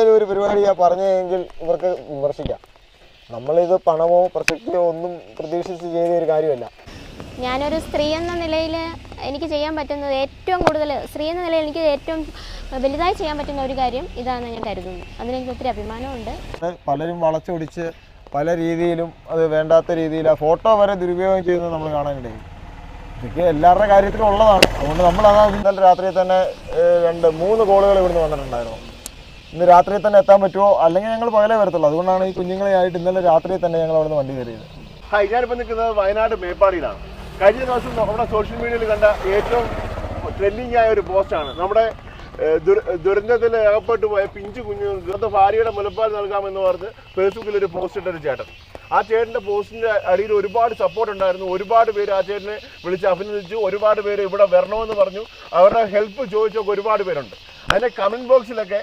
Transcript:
എന്തെങ്കിലും ഒരു പരിപാടിയാണ് പറഞ്ഞതെങ്കിൽ ഇവർക്ക് വിമർശിക്കാം. നമ്മളിത് പണമോ പ്രസക്തിയോ ഒന്നും പ്രതീക്ഷിച്ച് ചെയ്ത ഒരു കാര്യമല്ല. ഞാനൊരു സ്ത്രീ എന്ന നിലയിൽ എനിക്ക് ചെയ്യാൻ പറ്റുന്നത് ഏറ്റവും കൂടുതൽ, സ്ത്രീ എന്ന നിലയിൽ എനിക്ക് ഏറ്റവും വലുതായി ചെയ്യാൻ പറ്റുന്ന ഒരു കാര്യം ഇതാണെന്ന് ഞാൻ കരുതുന്നു. അതിനെനിക്ക് ഒത്തിരി അഭിമാനമുണ്ട്. പലരും വളച്ചൊടിച്ച് പല രീതിയിലും അത് വേണ്ടാത്ത രീതിയിൽ ആ ഫോട്ടോ വരെ ദുരുപയോഗം ചെയ്യുന്നത് നമ്മൾ കാണാനിടയും. ഇതൊക്കെ എല്ലാവരുടെ കാര്യത്തിലും ഉള്ളതാണ്. അതുകൊണ്ട് നമ്മളത് ഇന്നലെ രാത്രി തന്നെ 2-3 കോളുകൾ ഇവിടുന്ന് വന്നിട്ടുണ്ടായിരുന്നു. ഇന്ന് രാത്രി തന്നെ എത്താൻ പറ്റുമോ, അല്ലെങ്കിൽ ഞങ്ങൾ പകലേ വരത്തുള്ളൂ. അതുകൊണ്ടാണ് ഈ കുഞ്ഞുങ്ങളെ ആയിട്ട് ഇന്നലെ രാത്രി തന്നെ ഞങ്ങൾ അവിടുന്ന് വണ്ടി കയറിയത്. ഞാനിപ്പോൾ നിൽക്കുന്നത് വയനാട് മേപ്പാടിയിലാണ്. കഴിഞ്ഞ ദിവസം നമ്മുടെ സോഷ്യൽ മീഡിയയിൽ കണ്ട ഏറ്റവും ട്രെൻഡിങ് ആയ ഒരു പോസ്റ്റാണ്. നമ്മുടെ ദുരന്തത്തിൽ അകപ്പെട്ടു പോയ പിഞ്ചു കുഞ്ഞുങ്ങൾക്ക് ഭാര്യയുടെ മുലപ്പാൽ നൽകാമെന്ന് പറഞ്ഞ് ഫേസ്ബുക്കിൽ ഒരു പോസ്റ്റ് ഇട്ടൊരു ചേട്ടൻ. ആ ചേട്ടൻ്റെ പോസ്റ്റിൻ്റെ അടിയിൽ ഒരുപാട് സപ്പോർട്ട് ഉണ്ടായിരുന്നു. ഒരുപാട് പേര് ആ ചേട്ടനെ വിളിച്ച് അഭിനന്ദിച്ചു. ഒരുപാട് പേര് ഇവിടെ വരണമെന്ന് പറഞ്ഞു. അവരുടെ ഹെൽപ്പ് ചോദിച്ചൊക്കെ ഒരുപാട് പേരുണ്ട്. അതിൻ്റെ കമൻറ്റ് ബോക്സിലൊക്കെ